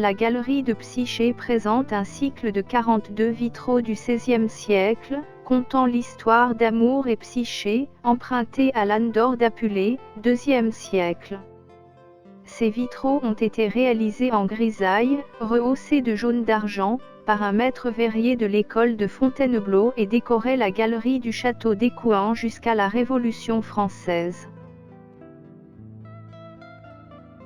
La galerie de Psyché présente un cycle de 42 vitraux du XVIe siècle, contant l'histoire d'Amour et Psyché, empruntés à Landor d'Apulée, IIe siècle. Ces vitraux ont été réalisés en grisaille, rehaussés de jaune d'argent, par un maître verrier de l'école de Fontainebleau et décoraient la galerie du château d'Écouen jusqu'à la Révolution française.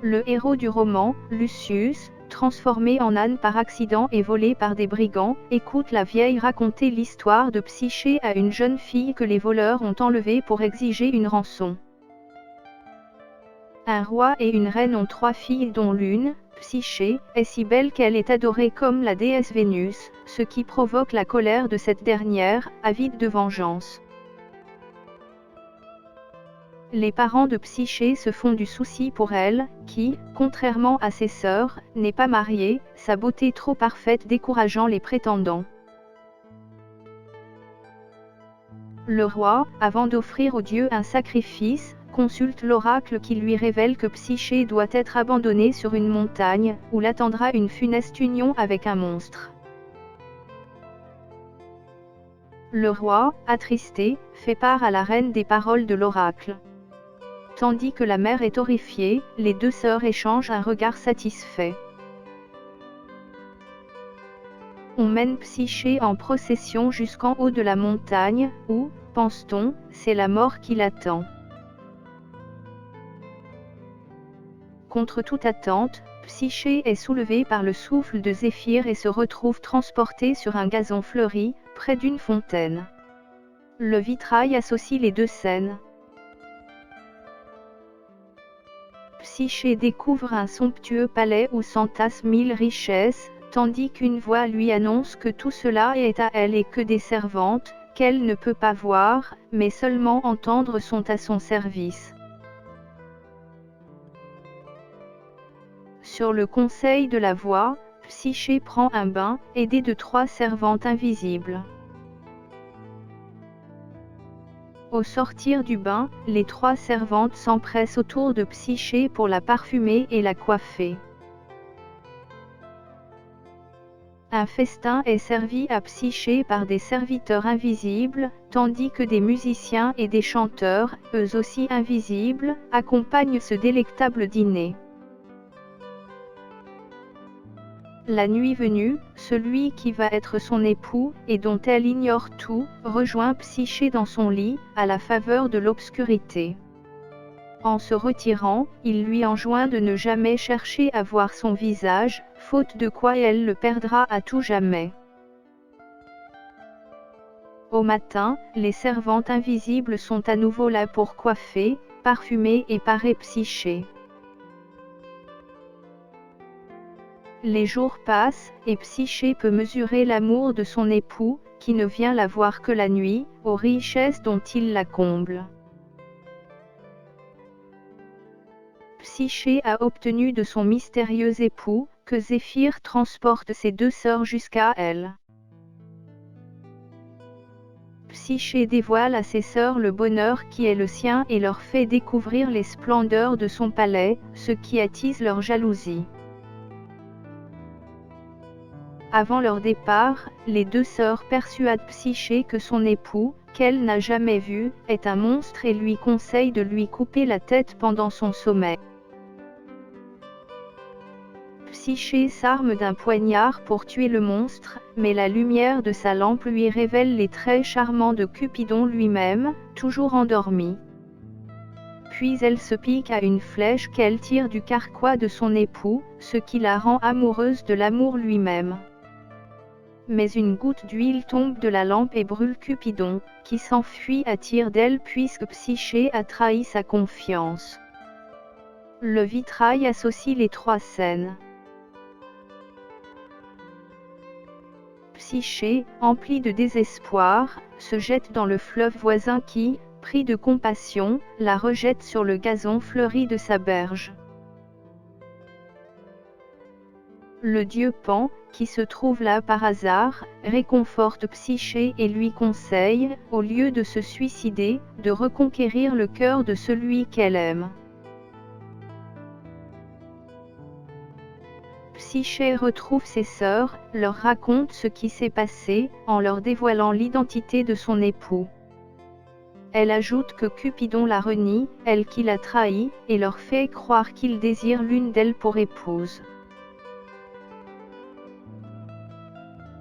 Le héros du roman, Lucius, transformé en âne par accident et volé par des brigands, écoute la vieille raconter l'histoire de Psyché à une jeune fille que les voleurs ont enlevée pour exiger une rançon. Un roi et une reine ont 3 filles dont l'une, Psyché, est si belle qu'elle est adorée comme la déesse Vénus, ce qui provoque la colère de cette dernière, avide de vengeance. Les parents de Psyché se font du souci pour elle, qui, contrairement à ses sœurs, n'est pas mariée, sa beauté trop parfaite décourageant les prétendants. Le roi, avant d'offrir au dieu un sacrifice, consulte l'oracle qui lui révèle que Psyché doit être abandonnée sur une montagne, où l'attendra une funeste union avec un monstre. Le roi, attristé, fait part à la reine des paroles de l'oracle. Tandis que la mère est horrifiée, les 2 sœurs échangent un regard satisfait. On mène Psyché en procession jusqu'en haut de la montagne, où, pense-t-on, c'est la mort qui l'attend. Contre toute attente, Psyché est soulevée par le souffle de Zéphyr et se retrouve transportée sur un gazon fleuri, près d'une fontaine. Le vitrail associe les 2 scènes. Psyché découvre un somptueux palais où s'entassent 1000 richesses, tandis qu'une voix lui annonce que tout cela est à elle et que des servantes, qu'elle ne peut pas voir, mais seulement entendre, sont à son service. Sur le conseil de la voix, Psyché prend un bain, aidée de 3 servantes invisibles. Au sortir du bain, les 3 servantes s'empressent autour de Psyché pour la parfumer et la coiffer. Un festin est servi à Psyché par des serviteurs invisibles, tandis que des musiciens et des chanteurs, eux aussi invisibles, accompagnent ce délectable dîner. La nuit venue, celui qui va être son époux, et dont elle ignore tout, rejoint Psyché dans son lit, à la faveur de l'obscurité. En se retirant, il lui enjoint de ne jamais chercher à voir son visage, faute de quoi elle le perdra à tout jamais. Au matin, les servantes invisibles sont à nouveau là pour coiffer, parfumer et parer Psyché. Les jours passent, et Psyché peut mesurer l'amour de son époux, qui ne vient la voir que la nuit, aux richesses dont il la comble. Psyché a obtenu de son mystérieux époux, que Zéphyr transporte ses 2 sœurs jusqu'à elle. Psyché dévoile à ses sœurs le bonheur qui est le sien et leur fait découvrir les splendeurs de son palais, ce qui attise leur jalousie. Avant leur départ, les 2 sœurs persuadent Psyché que son époux, qu'elle n'a jamais vu, est un monstre et lui conseillent de lui couper la tête pendant son sommeil. Psyché s'arme d'un poignard pour tuer le monstre, mais la lumière de sa lampe lui révèle les traits charmants de Cupidon lui-même, toujours endormi. Puis elle se pique à une flèche qu'elle tire du carquois de son époux, ce qui la rend amoureuse de l'amour lui-même. Mais une goutte d'huile tombe de la lampe et brûle Cupidon, qui s'enfuit à tire d'aile puisque Psyché a trahi sa confiance. Le vitrail associe les 3 scènes. Psyché, emplie de désespoir, se jette dans le fleuve voisin qui, pris de compassion, la rejette sur le gazon fleuri de sa berge. Le dieu Pan, qui se trouve là par hasard, réconforte Psyché et lui conseille, au lieu de se suicider, de reconquérir le cœur de celui qu'elle aime. Psyché retrouve ses sœurs, leur raconte ce qui s'est passé, en leur dévoilant l'identité de son époux. Elle ajoute que Cupidon la renie, elle qui l'a trahi, et leur fait croire qu'il désire l'une d'elles pour épouse.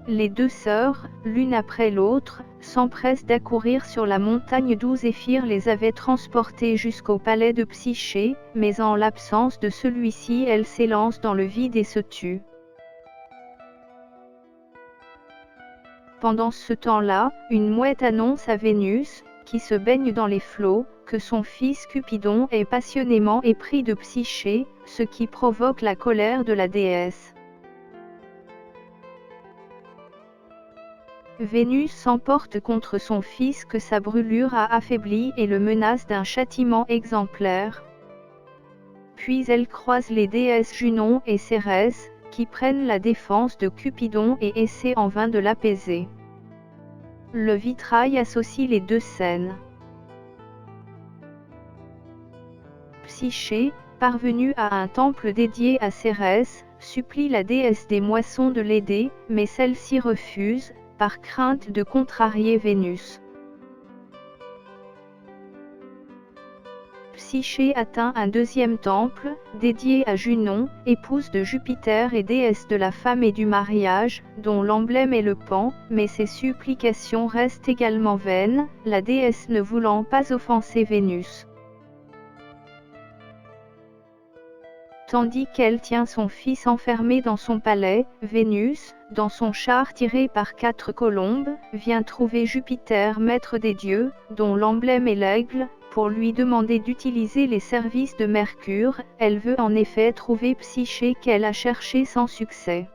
Les deux sœurs, l'une après l'autre, s'empressent d'accourir sur la montagne d'où Zéphyr les avait transportées jusqu'au palais de Psyché, mais en l'absence de celui-ci elles s'élancent dans le vide et se tuent. Pendant ce temps-là, une mouette annonce à Vénus, qui se baigne dans les flots, que son fils Cupidon est passionnément épris de Psyché, ce qui provoque la colère de la déesse. Vénus s'emporte contre son fils que sa brûlure a affaibli et le menace d'un châtiment exemplaire. Puis elle croise les déesses Junon et Cérès, qui prennent la défense de Cupidon et essaient en vain de l'apaiser. Le vitrail associe les deux scènes. Psyché, parvenue à un temple dédié à Cérès, supplie la déesse des moissons de l'aider, mais celle-ci refuse, par crainte de contrarier Vénus. Psyché atteint un deuxième temple, dédié à Junon, épouse de Jupiter et déesse de la femme et du mariage, dont l'emblème est le paon, mais ses supplications restent également vaines, la déesse ne voulant pas offenser Vénus. Tandis qu'elle tient son fils enfermé dans son palais, Vénus, dans son char tiré par 4 colombes, vient trouver Jupiter maître des dieux, dont l'emblème est l'aigle, pour lui demander d'utiliser les services de Mercure. Elle veut en effet trouver Psyché qu'elle a cherché sans succès.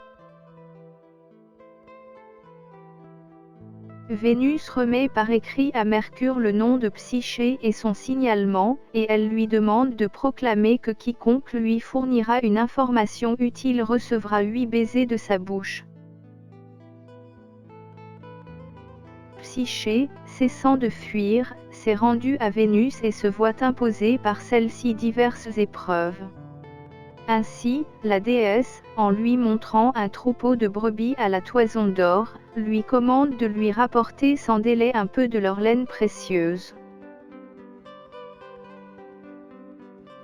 Vénus remet par écrit à Mercure le nom de Psyché et son signalement, et elle lui demande de proclamer que quiconque lui fournira une information utile recevra 8 baisers de sa bouche. Psyché, cessant de fuir, s'est rendue à Vénus et se voit imposer par celle-ci diverses épreuves. Ainsi, la déesse, en lui montrant un troupeau de brebis à la toison d'or, lui commande de lui rapporter sans délai un peu de leur laine précieuse.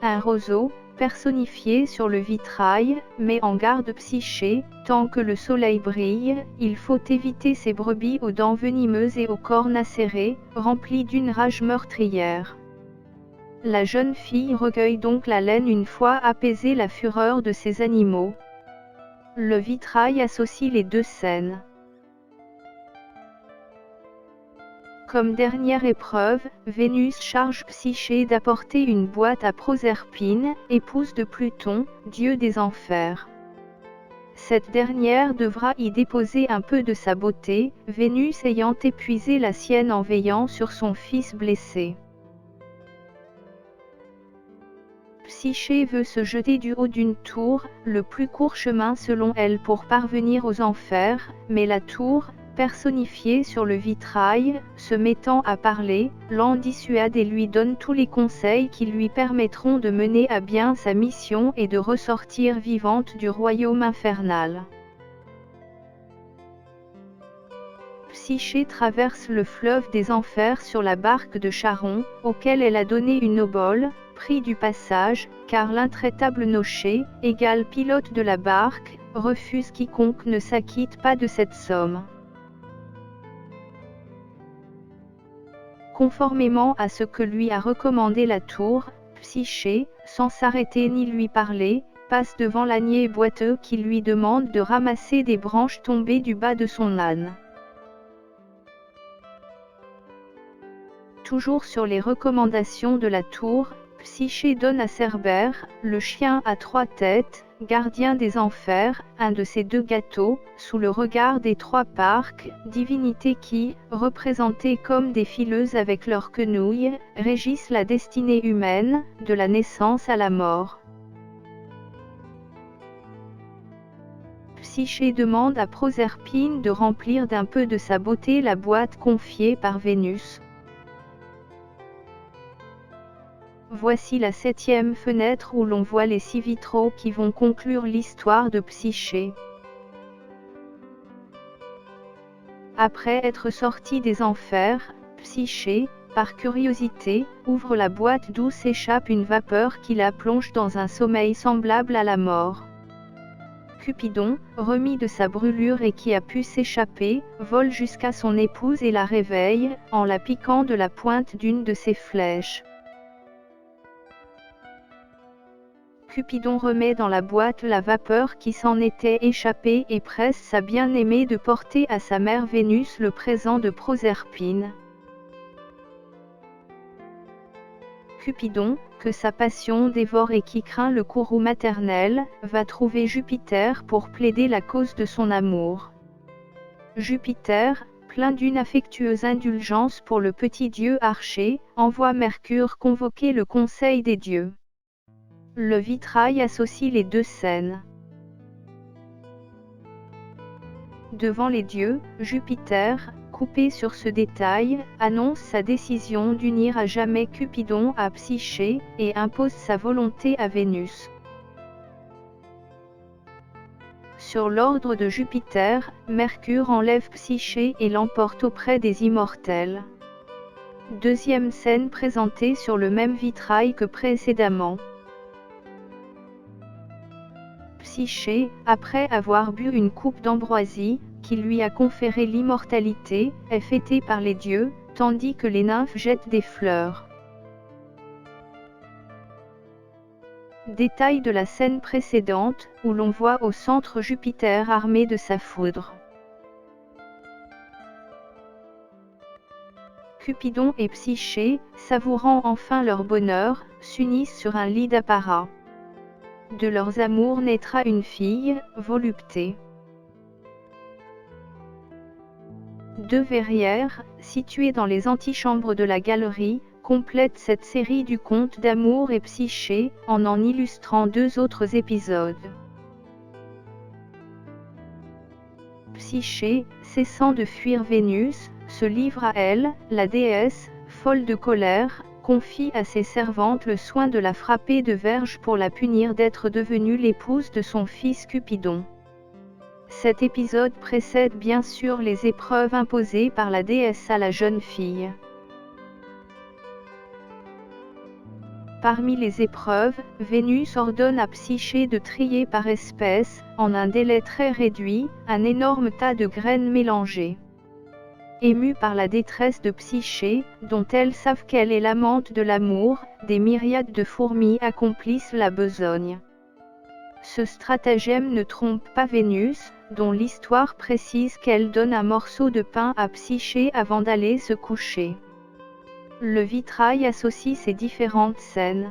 Un roseau, personnifié sur le vitrail, met en garde Psyché, tant que le soleil brille, il faut éviter ces brebis aux dents venimeuses et aux cornes acérées, remplies d'une rage meurtrière. La jeune fille recueille donc la laine une fois apaisée la fureur de ces animaux. Le vitrail associe les deux scènes. Comme dernière épreuve, Vénus charge Psyché d'apporter une boîte à Proserpine, épouse de Pluton, dieu des enfers. Cette dernière devra y déposer un peu de sa beauté, Vénus ayant épuisé la sienne en veillant sur son fils blessé. Psyché veut se jeter du haut d'une tour, le plus court chemin selon elle pour parvenir aux enfers, mais la tour, personnifiée sur le vitrail, se mettant à parler, l'en dissuade et lui donne tous les conseils qui lui permettront de mener à bien sa mission et de ressortir vivante du royaume infernal. Psyché traverse le fleuve des enfers sur la barque de Charon, auquel elle a donné une obole, prix du passage, car l'intraitable Noché, égal pilote de la barque, refuse quiconque ne s'acquitte pas de cette somme. Conformément à ce que lui a recommandé la tour, Psyché, sans s'arrêter ni lui parler, passe devant l'ânier boiteux qui lui demande de ramasser des branches tombées du bas de son âne. Toujours sur les recommandations de la tour, Psyché donne à Cerbère, le chien à 3 têtes, gardien des enfers, un de ces 2 gâteaux, sous le regard des 3 parques, divinités qui, représentées comme des fileuses avec leurs quenouilles, régissent la destinée humaine, de la naissance à la mort. Psyché demande à Proserpine de remplir d'un peu de sa beauté la boîte confiée par Vénus. voici la 7e fenêtre où l'on voit les 6 vitraux qui vont conclure l'histoire de Psyché. Après être sorti des enfers, Psyché, par curiosité, ouvre la boîte d'où s'échappe une vapeur qui la plonge dans un sommeil semblable à la mort. Cupidon, remis de sa brûlure et qui a pu s'échapper, vole jusqu'à son épouse et la réveille, en la piquant de la pointe d'une de ses flèches. Cupidon remet dans la boîte la vapeur qui s'en était échappée et presse sa bien-aimée de porter à sa mère Vénus le présent de Proserpine. Cupidon, que sa passion dévore et qui craint le courroux maternel, va trouver Jupiter pour plaider la cause de son amour. Jupiter, plein d'une affectueuse indulgence pour le petit dieu archer, envoie Mercure convoquer le conseil des dieux. Le vitrail associe les deux scènes. Devant les dieux, Jupiter, coupé sur ce détail, annonce sa décision d'unir à jamais Cupidon à Psyché, et impose sa volonté à Vénus. Sur l'ordre de Jupiter, Mercure enlève Psyché et l'emporte auprès des immortels. Deuxième scène présentée sur le même vitrail que précédemment. Psyché, après avoir bu une coupe d'ambroisie, qui lui a conféré l'immortalité, est fêtée par les dieux, tandis que les nymphes jettent des fleurs. Détail de la scène précédente, où l'on voit au centre Jupiter armé de sa foudre. Cupidon et Psyché, savourant enfin leur bonheur, s'unissent sur un lit d'apparat. De leurs amours naîtra une fille, Volupté. Deux verrières, situées dans les antichambres de la galerie, complètent cette série du conte d'amour et Psyché, en illustrant deux autres épisodes. Psyché, cessant de fuir Vénus, se livre à elle, la déesse, folle de colère, confie à ses servantes le soin de la frapper de verge pour la punir d'être devenue l'épouse de son fils Cupidon. Cet épisode précède bien sûr les épreuves imposées par la déesse à la jeune fille. Parmi les épreuves, Vénus ordonne à Psyché de trier par espèce, en un délai très réduit, un énorme tas de graines mélangées. Émue par la détresse de Psyché, dont elles savent qu'elle est l'amante de l'amour, des myriades de fourmis accomplissent la besogne. Ce stratagème ne trompe pas Vénus, dont l'histoire précise qu'elle donne un morceau de pain à Psyché avant d'aller se coucher. Le vitrail associe ces différentes scènes.